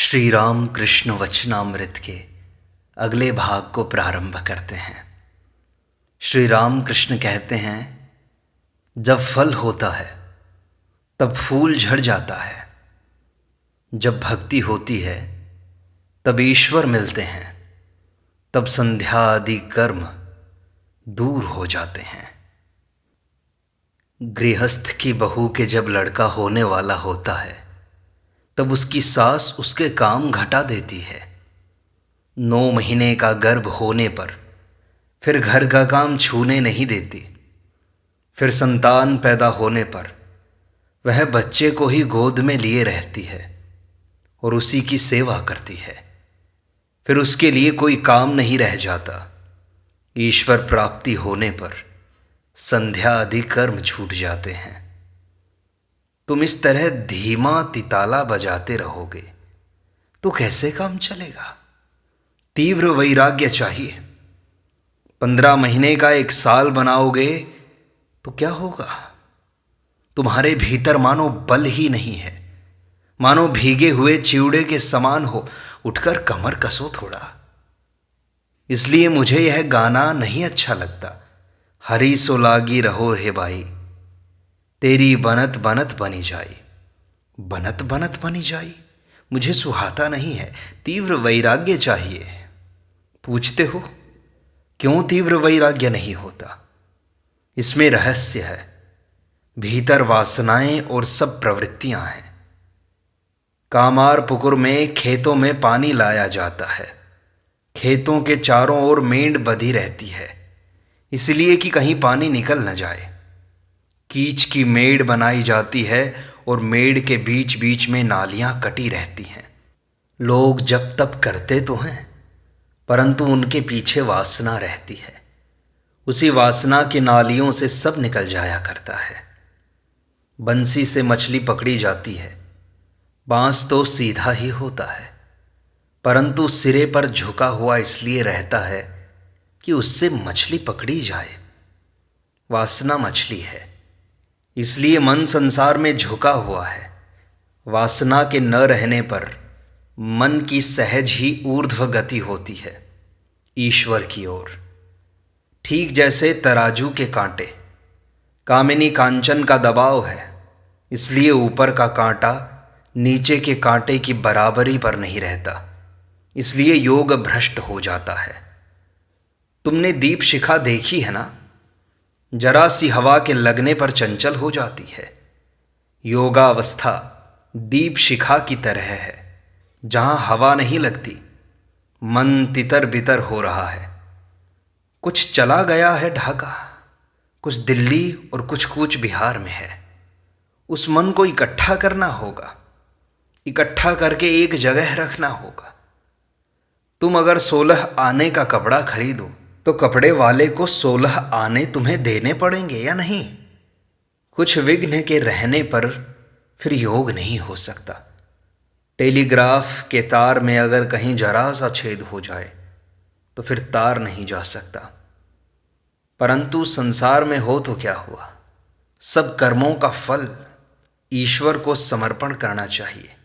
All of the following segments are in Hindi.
श्री राम कृष्ण वचनामृत के अगले भाग को प्रारंभ करते हैं। श्री राम कृष्ण कहते हैं, जब फल होता है तब फूल झड़ जाता है, जब भक्ति होती है तब ईश्वर मिलते हैं, तब संध्या आदि कर्म दूर हो जाते हैं। गृहस्थ की बहू के जब लड़का होने वाला होता है तब उसकी सास उसके काम घटा देती है। 9 महीने का गर्भ होने पर फिर घर का काम छूने नहीं देती। फिर संतान पैदा होने पर वह बच्चे को ही गोद में लिए रहती है और उसी की सेवा करती है। फिर उसके लिए कोई काम नहीं रह जाता। ईश्वर प्राप्ति होने पर संध्या आदि कर्म छूट जाते हैं। तुम इस तरह धीमा तिताला बजाते रहोगे तो कैसे काम चलेगा? तीव्र वैराग्य चाहिए। 15 महीने का 1 साल बनाओगे तो क्या होगा? तुम्हारे भीतर मानो बल ही नहीं है, मानो भीगे हुए चिवड़े के समान हो। उठकर कमर कसो थोड़ा। इसलिए मुझे यह गाना नहीं अच्छा लगता। हरी सो लागी रहो रे बाई, तेरी बनत बनत बनी जाई। बनत बनत बनी जाई मुझे सुहाता नहीं है। तीव्र वैराग्य चाहिए। पूछते हो क्यों तीव्र वैराग्य नहीं होता? इसमें रहस्य है। भीतर वासनाएं और सब प्रवृत्तियां हैं। कामार पुकुर में खेतों में पानी लाया जाता है। खेतों के चारों ओर मेंढ बंधी रहती है, इसलिए कि कहीं पानी निकल न जाए। कीच की मेड़ बनाई जाती है और मेड़ के बीच बीच में नालियां कटी रहती हैं। लोग जप तप करते तो हैं, परंतु उनके पीछे वासना रहती है। उसी वासना की नालियों से सब निकल जाया करता है। बंसी से मछली पकड़ी जाती है। बांस तो सीधा ही होता है, परंतु सिरे पर झुका हुआ इसलिए रहता है कि उससे मछली पकड़ी जाए। वासना मछली है, इसलिए मन संसार में झुका हुआ है। वासना के न रहने पर मन की सहज ही ऊर्ध्व गति होती है ईश्वर की ओर। ठीक जैसे तराजू के कांटे। कामिनी कांचन का दबाव है, इसलिए ऊपर का कांटा नीचे के कांटे की बराबरी पर नहीं रहता, इसलिए योग भ्रष्ट हो जाता है। तुमने दीप शिखा देखी है ना? जरा सी हवा के लगने पर चंचल हो जाती है। योगावस्था दीप शिखा की तरह है। जहां हवा नहीं लगती, मन तितर बितर हो रहा है। कुछ चला गया है ढाका, कुछ दिल्ली और कुछ कूच बिहार में है। उस मन को इकट्ठा करना होगा, इकट्ठा करके एक जगह रखना होगा। तुम अगर 16 आने का कपड़ा खरीदो तो कपड़े वाले को 16 आने तुम्हें देने पड़ेंगे या नहीं? कुछ विघ्न के रहने पर फिर योग नहीं हो सकता। टेलीग्राफ के तार में अगर कहीं जरा सा छेद हो जाए तो फिर तार नहीं जा सकता। परंतु संसार में हो तो क्या हुआ? सब कर्मों का फल ईश्वर को समर्पण करना चाहिए।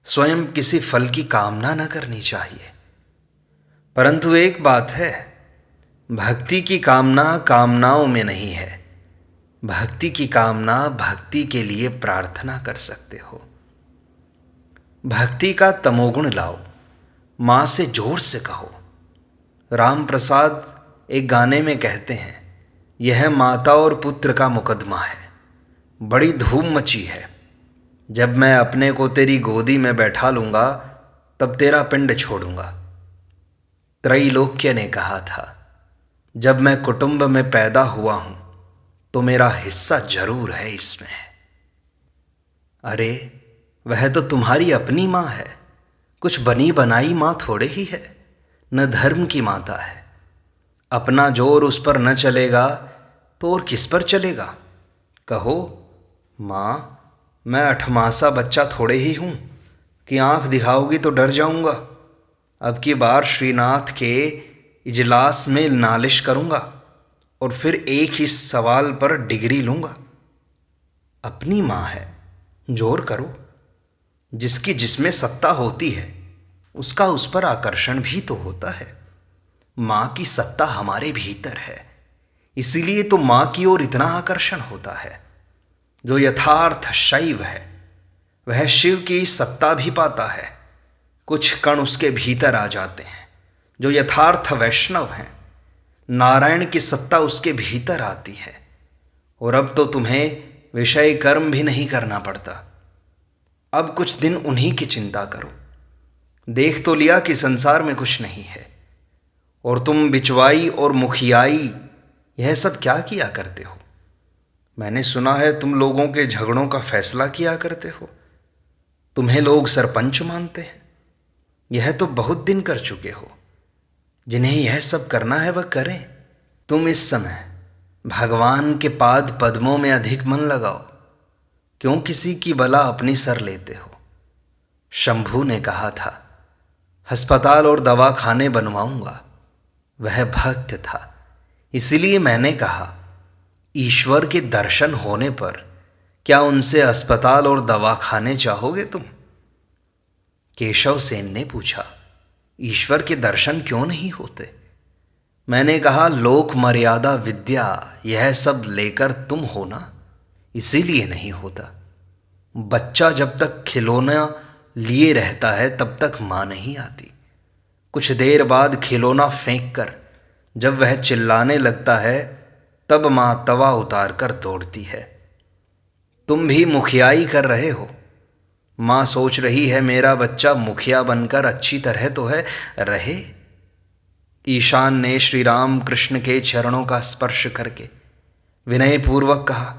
स्वयं किसी फल की कामना न करनी चाहिए। परंतु एक बात है, भक्ति की कामना कामनाओं में नहीं है। भक्ति की कामना भक्ति के लिए प्रार्थना कर सकते हो। भक्ति का तमोगुण लाओ, मां से जोर से कहो। राम प्रसाद एक गाने में कहते हैं, यह माता और पुत्र का मुकदमा है, बड़ी धूम मची है। जब मैं अपने को तेरी गोदी में बैठा लूंगा तब तेरा पिंड छोड़ूंगा। त्रैलोक्य ने कहा था, जब मैं कुटुंब में पैदा हुआ हूं तो मेरा हिस्सा जरूर है इसमें। अरे वह तो तुम्हारी अपनी मां है, कुछ बनी बनाई मां थोड़े ही है। न धर्म की माता है। अपना जोर उस पर न चलेगा तो और किस पर चलेगा? कहो, मां मैं 8 बच्चा थोड़े ही हूं कि आंख दिखाओगी तो डर जाऊंगा। अब की बार श्रीनाथ के इजलास में नालिश करूंगा और फिर एक ही सवाल पर डिग्री लूंगा। अपनी मां है, जोर करो। जिसकी जिसमें सत्ता होती है उसका उस पर आकर्षण भी तो होता है। माँ की सत्ता हमारे भीतर है, इसीलिए तो माँ की ओर इतना आकर्षण होता है। जो यथार्थ शैव है वह शिव की सत्ता भी पाता है, कुछ कण उसके भीतर आ जाते हैं। जो यथार्थ वैष्णव हैं नारायण की सत्ता उसके भीतर आती है। और अब तो तुम्हें विषय कर्म भी नहीं करना पड़ता। अब कुछ दिन उन्हीं की चिंता करो। देख तो लिया कि संसार में कुछ नहीं है, और तुम बिचवाई और मुखियाई यह सब क्या किया करते हो? मैंने सुना है तुम लोगों के झगड़ों का फैसला किया करते हो। तुम्हें लोग सरपंच मानते हैं। यह तो बहुत दिन कर चुके हो। जिन्हें यह सब करना है वह करें। तुम इस समय भगवान के पाद पद्मों में अधिक मन लगाओ। क्यों किसी की बला अपनी सर लेते हो? शंभू ने कहा था अस्पताल और दवा खाने बनवाऊंगा। वह भक्त था, इसलिए मैंने कहा ईश्वर के दर्शन होने पर क्या उनसे अस्पताल और दवा खाने चाहोगे तुम? केशव सेन ने पूछा ईश्वर के दर्शन क्यों नहीं होते? मैंने कहा लोक मर्यादा विद्या यह सब लेकर तुम हो ना, इसीलिए नहीं होता। बच्चा जब तक खिलौना लिए रहता है तब तक माँ नहीं आती। कुछ देर बाद खिलौना फेंक कर जब वह चिल्लाने लगता है तब माँ तवा उतार कर दौड़ती है। तुम भी मुखियाई कर रहे हो। माँ सोच रही है मेरा बच्चा मुखिया बनकर अच्छी तरह तो है रहे। ईशान ने श्री राम कृष्ण के चरणों का स्पर्श करके विनयपूर्वक कहा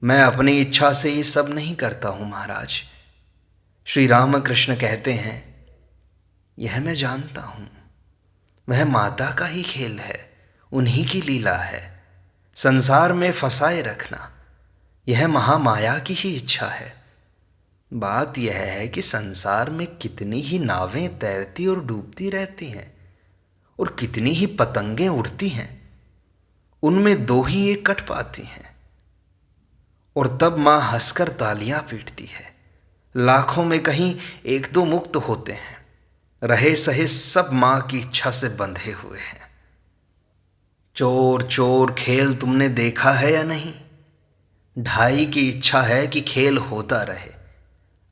मैं अपनी इच्छा से ये सब नहीं करता हूँ महाराज। श्री राम कृष्ण कहते हैं यह मैं जानता हूँ, वह माता का ही खेल है, उन्हीं की लीला है। संसार में फंसाए रखना यह महामाया की ही इच्छा है। बात यह है कि संसार में कितनी ही नावें तैरती और डूबती रहती हैं और कितनी ही पतंगें उड़ती हैं, उनमें दो ही एक कट पाती हैं। और तब माँ हंसकर तालियां पीटती है। लाखों में कहीं एक दो मुक्त होते हैं। रहे सहे सब माँ की इच्छा से बंधे हुए हैं। चोर चोर खेल तुमने देखा है या नहीं? ढाई की इच्छा है कि खेल होता रहे।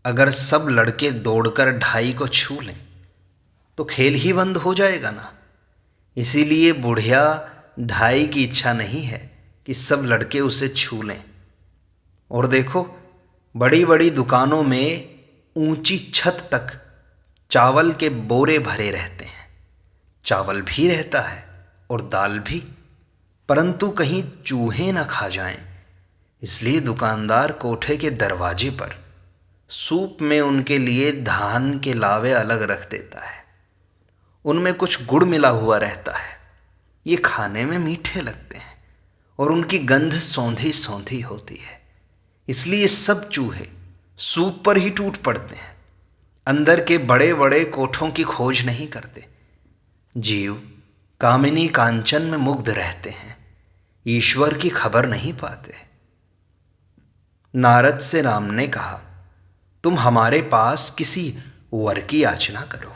अगर सब लड़के दौड़कर ढाई को छू लें तो खेल ही बंद हो जाएगा ना। इसीलिए बुढ़िया ढाई की इच्छा नहीं है कि सब लड़के उसे छू लें। और देखो बड़ी बड़ी दुकानों में ऊंची छत तक चावल के बोरे भरे रहते हैं। चावल भी रहता है और दाल भी, परंतु कहीं चूहे न खा जाएं, इसलिए दुकानदार कोठे के दरवाजे पर सूप में उनके लिए धान के लावे अलग रख देता है। उनमें कुछ गुड़ मिला हुआ रहता है। ये खाने में मीठे लगते हैं और उनकी गंध सौंधी सौंधी होती है। इसलिए सब चूहे सूप पर ही टूट पड़ते हैं, अंदर के बड़े बड़े कोठों की खोज नहीं करते। जीव कामिनी कांचन में मुग्ध रहते हैं, ईश्वर की खबर नहीं पाते। नारद से राम ने कहा तुम हमारे पास किसी वर की याचना करो।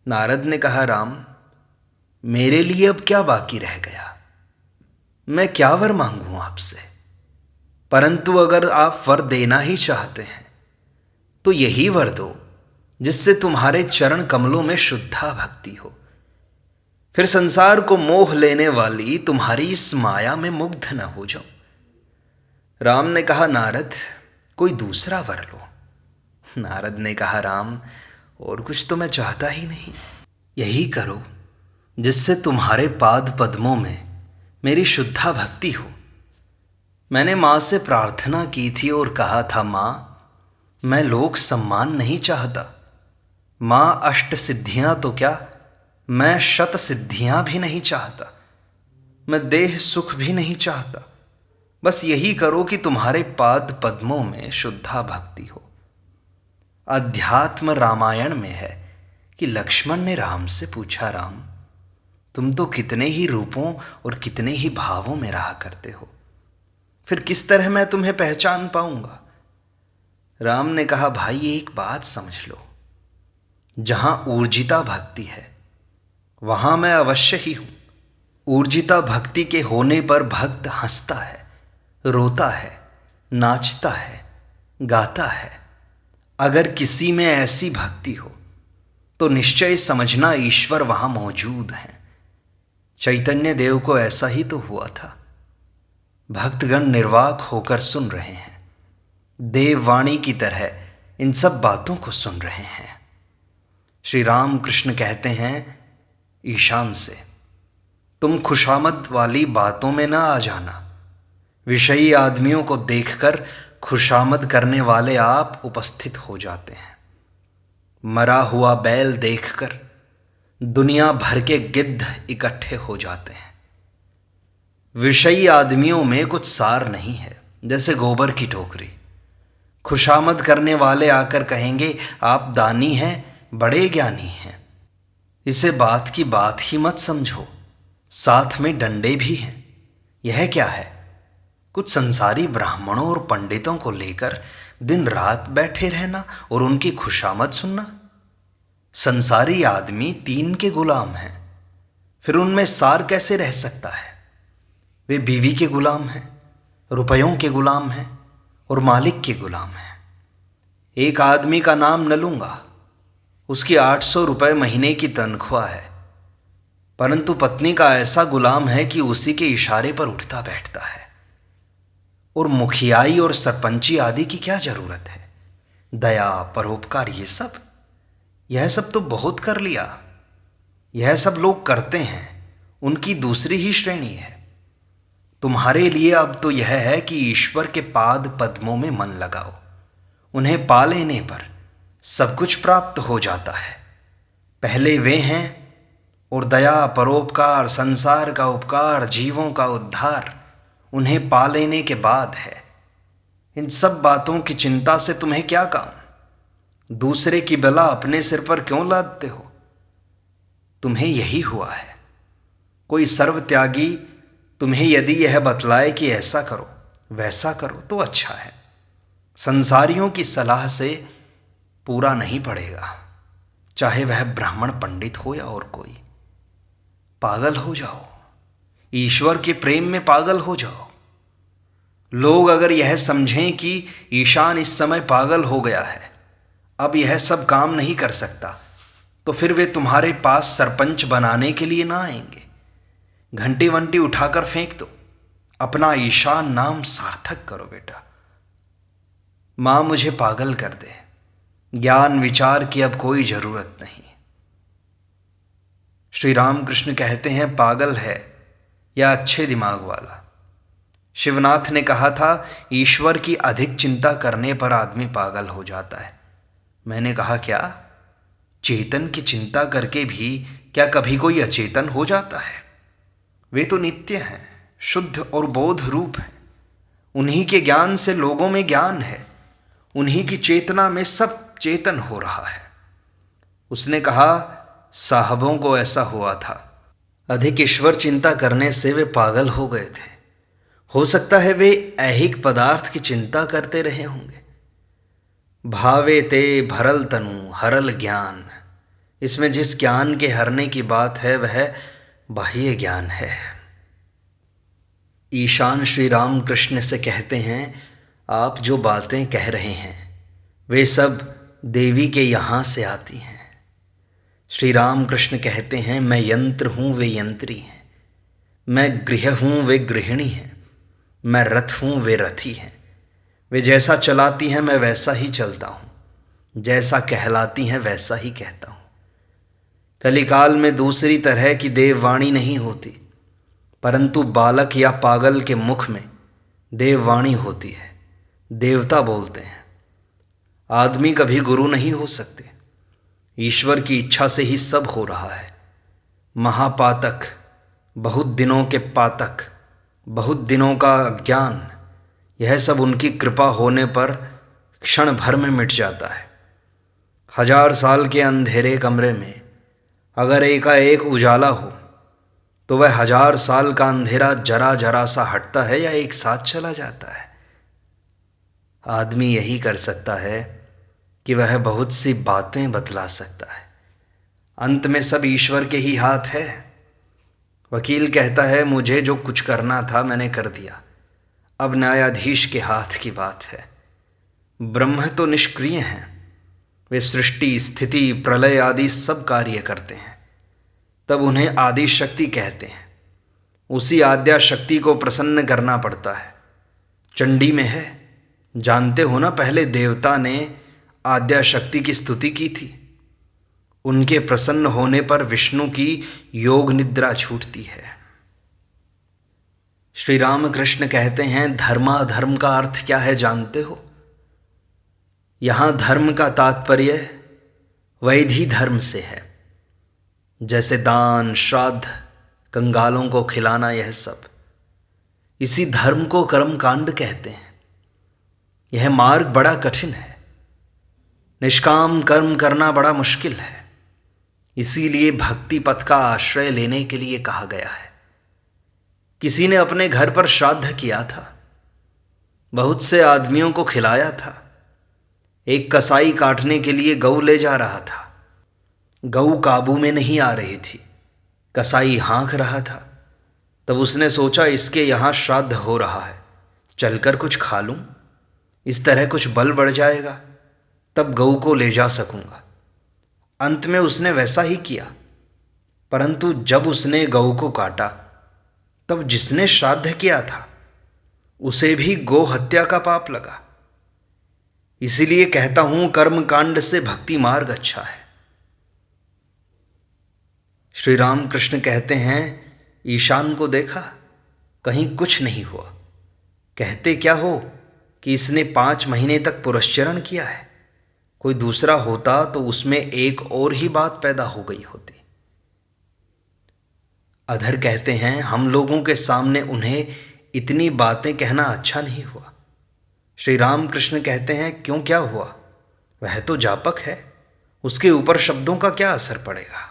नारद ने कहा राम मेरे लिए अब क्या बाकी रह गया? मैं क्या वर मांगूं आपसे? परंतु अगर आप वर देना ही चाहते हैं तो यही वर दो जिससे तुम्हारे चरण कमलों में शुद्धा भक्ति हो। फिर संसार को मोह लेने वाली तुम्हारी इस माया में मुग्ध न हो जाऊं। राम ने कहा नारद कोई दूसरा वर लो। नारद ने कहा राम और कुछ तो मैं चाहता ही नहीं। यही करो जिससे तुम्हारे पाद पद्मों में मेरी शुद्धा भक्ति हो। मैंने माँ से प्रार्थना की थी और कहा था माँ मैं लोक सम्मान नहीं चाहता। माँ अष्ट सिद्धियाँ तो क्या, मैं शत सिद्धियाँ भी नहीं चाहता। मैं देह सुख भी नहीं चाहता। बस यही करो कि तुम्हारे पाद पद्मों में शुद्धा भक्ति हो। अध्यात्म रामायण में है कि लक्ष्मण ने राम से पूछा राम तुम तो कितने ही रूपों और कितने ही भावों में रहा करते हो, फिर किस तरह मैं तुम्हें पहचान पाऊंगा? राम ने कहा, भाई एक बात समझ लो, जहां ऊर्जिता भक्ति है वहां मैं अवश्य ही हूं। ऊर्जिता भक्ति के होने पर भक्त हंसता है, रोता है, नाचता है, गाता है। अगर किसी में ऐसी भक्ति हो तो निश्चय समझना ईश्वर वहां मौजूद है। चैतन्य देव को ऐसा ही तो हुआ था। भक्तगण निर्वाक होकर सुन रहे हैं, देववाणी की तरह इन सब बातों को सुन रहे हैं। श्री राम कृष्ण कहते हैं ईशान से, तुम खुशामद वाली बातों में ना आ जाना। विषयी आदमियों को देखकर खुशामद करने वाले आप उपस्थित हो जाते हैं। मरा हुआ बैल देखकर दुनिया भर के गिद्ध इकट्ठे हो जाते हैं। विषयी आदमियों में कुछ सार नहीं है, जैसे गोबर की टोकरी। खुशामद करने वाले आकर कहेंगे, आप दानी हैं, बड़े ज्ञानी हैं। इसे बात की बात ही मत समझो, साथ में डंडे भी हैं। यह क्या है? कुछ संसारी ब्राह्मणों और पंडितों को लेकर दिन रात बैठे रहना और उनकी खुशामद सुनना। संसारी आदमी तीन के गुलाम हैं, फिर उनमें सार कैसे रह सकता है? वे बीवी के गुलाम हैं, रुपयों के गुलाम हैं और मालिक के गुलाम हैं। एक आदमी का नाम न लूंगा, उसकी 800 रुपये महीने की तनख्वाह है, परंतु पत्नी का ऐसा गुलाम है कि उसी के इशारे पर उठता बैठता है। और मुखियाई और सरपंची आदि की क्या जरूरत है? दया, परोपकार, यह सब तो बहुत कर लिया। यह सब लोग करते हैं, उनकी दूसरी ही श्रेणी है। तुम्हारे लिए अब तो यह है कि ईश्वर के पाद पद्मों में मन लगाओ। उन्हें पा लेने पर सब कुछ प्राप्त हो जाता है। पहले वे हैं और दया, परोपकार, संसार का उपकार, जीवों का उद्धार उन्हें पा लेने के बाद है। इन सब बातों की चिंता से तुम्हें क्या काम? दूसरे की बला अपने सिर पर क्यों लादते हो? तुम्हें यही हुआ है। कोई सर्वत्यागी तुम्हें यदि यह बतलाए कि ऐसा करो, वैसा करो तो अच्छा है। संसारियों की सलाह से पूरा नहीं पड़ेगा, चाहे वह ब्राह्मण पंडित हो या और कोई। पागल हो जाओ, ईश्वर के प्रेम में पागल हो जाओ। लोग अगर यह समझें कि ईशान इस समय पागल हो गया है, अब यह सब काम नहीं कर सकता, तो फिर वे तुम्हारे पास सरपंच बनाने के लिए ना आएंगे। घंटी वंटी उठाकर फेंक दो, अपना ईशान नाम सार्थक करो बेटा। मां मुझे पागल कर दे, ज्ञान विचार की अब कोई जरूरत नहीं। श्री रामकृष्ण कहते हैं पागल है या अच्छे दिमाग वाला। शिवनाथ ने कहा था ईश्वर की अधिक चिंता करने पर आदमी पागल हो जाता है। मैंने कहा क्या? चेतन की चिंता करके भी क्या कभी कोई अचेतन हो जाता है? वे तो नित्य हैं, शुद्ध और बोध रूप हैं। उन्हीं के ज्ञान से लोगों में ज्ञान है, उन्हीं की चेतना में सब चेतन हो रहा है। उसने कहा साहबों को ऐसा हुआ था, अधिक ईश्वर चिंता करने से वे पागल हो गए थे। हो सकता है वे ऐहिक पदार्थ की चिंता करते रहे होंगे। भावे ते भरल तनु हरल ज्ञान, इसमें जिस ज्ञान के हरने की बात है वह बाह्य ज्ञान है। ईशान श्री राम कृष्ण से कहते हैं आप जो बातें कह रहे हैं वे सब देवी के यहाँ से आती हैं। श्री राम कृष्ण कहते हैं मैं यंत्र हूँ, वे यंत्री हैं। मैं गृह हूँ, वे गृहिणी हैं। मैं रथ हूँ, वे रथी हैं। वे जैसा चलाती हैं मैं वैसा ही चलता हूँ, जैसा कहलाती हैं वैसा ही कहता हूँ। कलिकाल में दूसरी तरह की देववाणी नहीं होती, परंतु बालक या पागल के मुख में देववाणी होती है। देवता बोलते हैं। आदमी कभी गुरु नहीं हो सकते, ईश्वर की इच्छा से ही सब हो रहा है। महापातक, बहुत दिनों के पातक, बहुत दिनों का ज्ञान, यह सब उनकी कृपा होने पर क्षण भर में मिट जाता है। 1000 साल के अंधेरे कमरे में अगर एकाएक उजाला हो तो वह 1000 साल का अंधेरा जरा जरा सा हटता है या एक साथ चला जाता है। आदमी यही कर सकता है कि वह बहुत सी बातें बतला सकता है। अंत में सब ईश्वर के ही हाथ है। वकील कहता है मुझे जो कुछ करना था मैंने कर दिया, अब न्यायाधीश के हाथ की बात है। ब्रह्म तो निष्क्रिय हैं, वे सृष्टि स्थिति प्रलय आदि सब कार्य करते हैं, तब उन्हें आदि शक्ति कहते हैं। उसी आद्या शक्ति को प्रसन्न करना पड़ता है। चंडी में है, जानते हो ना, पहले देवता ने आद्या शक्ति की स्तुति की थी। उनके प्रसन्न होने पर विष्णु की योग निद्रा छूटती है। श्री रामकृष्ण कहते हैं धर्माधर्म का अर्थ क्या है जानते हो? यहां धर्म का तात्पर्य वैधि धर्म से है, जैसे दान श्राद्ध कंगालों को खिलाना, यह सब इसी धर्म को कर्मकांड कहते हैं। यह मार्ग बड़ा कठिन है, निष्काम कर्म करना बड़ा मुश्किल है, इसीलिए भक्ति पथ का आश्रय लेने के लिए कहा गया है। किसी ने अपने घर पर श्राद्ध किया था, बहुत से आदमियों को खिलाया था। एक कसाई काटने के लिए गऊ ले जा रहा था, गऊ काबू में नहीं आ रही थी, कसाई हाँक रहा था। तब उसने सोचा इसके यहाँ श्राद्ध हो रहा है, चलकर कुछ खा लूँ, इस तरह कुछ बल बढ़ जाएगा, तब गऊ को ले जा सकूँगा। अंत में उसने वैसा ही किया, परंतु जब उसने गऊ को काटा तब जिसने श्राद्ध किया था उसे भी गो हत्या का पाप लगा। इसीलिए कहता हूं कर्म कांड से भक्ति मार्ग अच्छा है। श्री रामकृष्ण कहते हैं ईशान को देखा, कहीं कुछ नहीं हुआ। कहते क्या हो कि इसने 5 महीने तक पुरस्चरण किया है, कोई दूसरा होता तो उसमें एक और ही बात पैदा हो गई होती। अधर कहते हैं हम लोगों के सामने उन्हें इतनी बातें कहना अच्छा नहीं हुआ। श्री रामकृष्ण कहते हैं क्यों, क्या हुआ? वह तो जापक है, उसके ऊपर शब्दों का क्या असर पड़ेगा?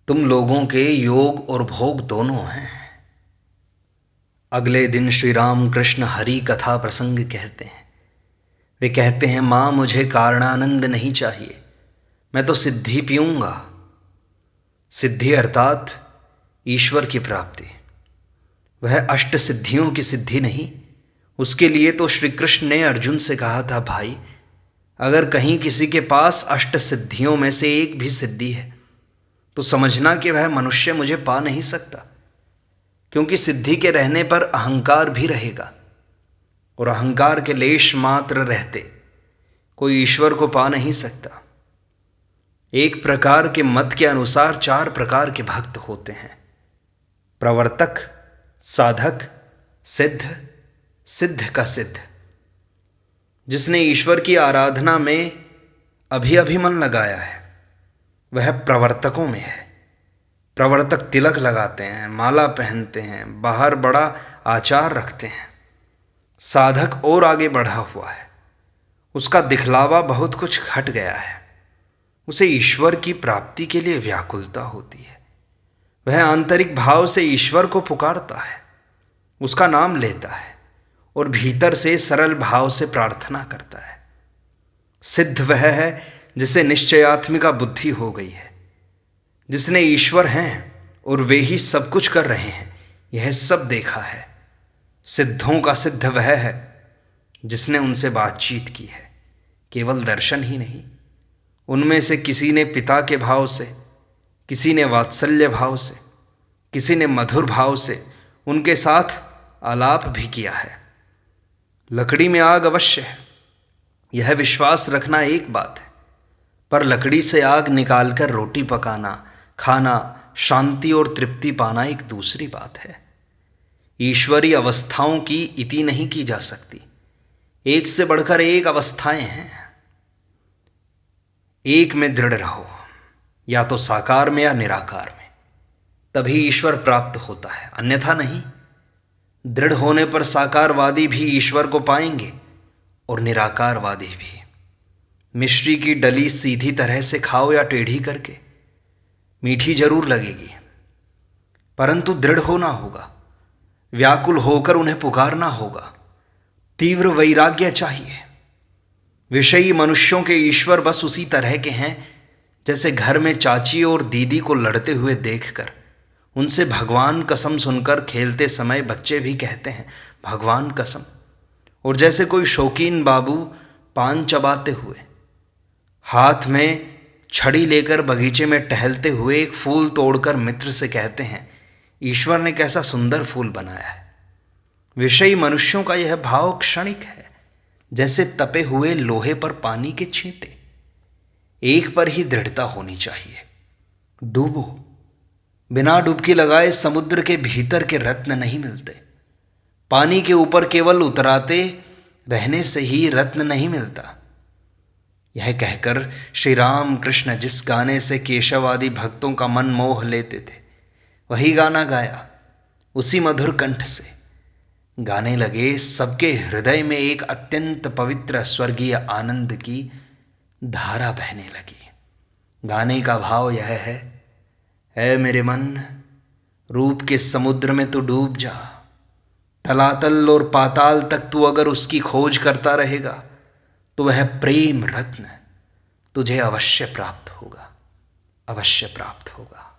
तुम लोगों के योग और भोग दोनों हैं। अगले दिन श्री रामकृष्ण हरि कथा प्रसंग कहते हैं। वे कहते हैं माँ मुझे कारणानंद नहीं चाहिए, मैं तो सिद्धि पीऊँगा। सिद्धि अर्थात ईश्वर की प्राप्ति, वह अष्ट सिद्धियों की सिद्धि नहीं। उसके लिए तो श्री कृष्ण ने अर्जुन से कहा था भाई, अगर कहीं किसी के पास अष्ट सिद्धियों में से एक भी सिद्धि है तो समझना कि वह मनुष्य मुझे पा नहीं सकता, क्योंकि सिद्धि के रहने पर अहंकार भी रहेगा, और अहंकार के लेश मात्र रहते कोई ईश्वर को पा नहीं सकता। एक प्रकार के मत के अनुसार 4 प्रकार के भक्त होते हैं, प्रवर्तक, साधक, सिद्ध, सिद्ध का सिद्ध। जिसने ईश्वर की आराधना में अभी अभी मन लगाया है वह प्रवर्तकों में है। प्रवर्तक तिलक लगाते हैं, माला पहनते हैं, बाहर बड़ा आचार रखते हैं। साधक और आगे बढ़ा हुआ है, उसका दिखलावा बहुत कुछ घट गया है, उसे ईश्वर की प्राप्ति के लिए व्याकुलता होती है। वह आंतरिक भाव से ईश्वर को पुकारता है, उसका नाम लेता है और भीतर से सरल भाव से प्रार्थना करता है। सिद्ध वह है जिसे निश्चयात्मिका बुद्धि हो गई है, जिसने ईश्वर हैं और वे ही सब कुछ कर रहे हैं यह सब देखा है। सिद्धों का सिद्ध वह है जिसने उनसे बातचीत की है, केवल दर्शन ही नहीं। उनमें से किसी ने पिता के भाव से, किसी ने वात्सल्य भाव से, किसी ने मधुर भाव से उनके साथ आलाप भी किया है। लकड़ी में आग अवश्य है, यह विश्वास रखना एक बात है, पर लकड़ी से आग निकालकर रोटी पकाना, खाना, शांति और तृप्ति पाना एक दूसरी बात है। ईश्वरीय अवस्थाओं की इति नहीं की जा सकती, एक से बढ़कर एक अवस्थाएं हैं। एक में दृढ़ रहो, या तो साकार में या निराकार में, तभी ईश्वर प्राप्त होता है, अन्यथा नहीं। दृढ़ होने पर साकारवादी भी ईश्वर को पाएंगे और निराकारवादी भी। मिश्री की डली सीधी तरह से खाओ या टेढ़ी करके, मीठी जरूर लगेगी, परंतु दृढ़ होना होगा, व्याकुल होकर उन्हें पुकारना होगा, तीव्र वैराग्य चाहिए। विषयी मनुष्यों के ईश्वर बस उसी तरह के हैं जैसे घर में चाची और दीदी को लड़ते हुए देखकर उनसे भगवान कसम सुनकर खेलते समय बच्चे भी कहते हैं भगवान कसम। और जैसे कोई शौकीन बाबू पान चबाते हुए हाथ में छड़ी लेकर बगीचे में टहलते हुए एक फूल तोड़कर मित्र से कहते हैं ईश्वर ने कैसा सुंदर फूल बनाया है। विषयी मनुष्यों का यह भाव क्षणिक है, जैसे तपे हुए लोहे पर पानी के छींटे। एक पर ही दृढ़ता होनी चाहिए। डूबो, बिना डुबकी लगाए समुद्र के भीतर के रत्न नहीं मिलते। पानी के ऊपर केवल उतराते रहने से ही रत्न नहीं मिलता। यह कहकर श्री राम कृष्ण जिस गाने से केशव आदि भक्तों का मन मोह लेते थे वही गाना गाया। उसी मधुर कंठ से गाने लगे। सबके हृदय में एक अत्यंत पवित्र स्वर्गीय आनंद की धारा बहने लगी। गाने का भाव यह है, ऐ मेरे मन, रूप के समुद्र में तू डूब जा। तलातल और पाताल तक तू अगर उसकी खोज करता रहेगा तो वह प्रेम रत्न तुझे अवश्य प्राप्त होगा, अवश्य प्राप्त होगा।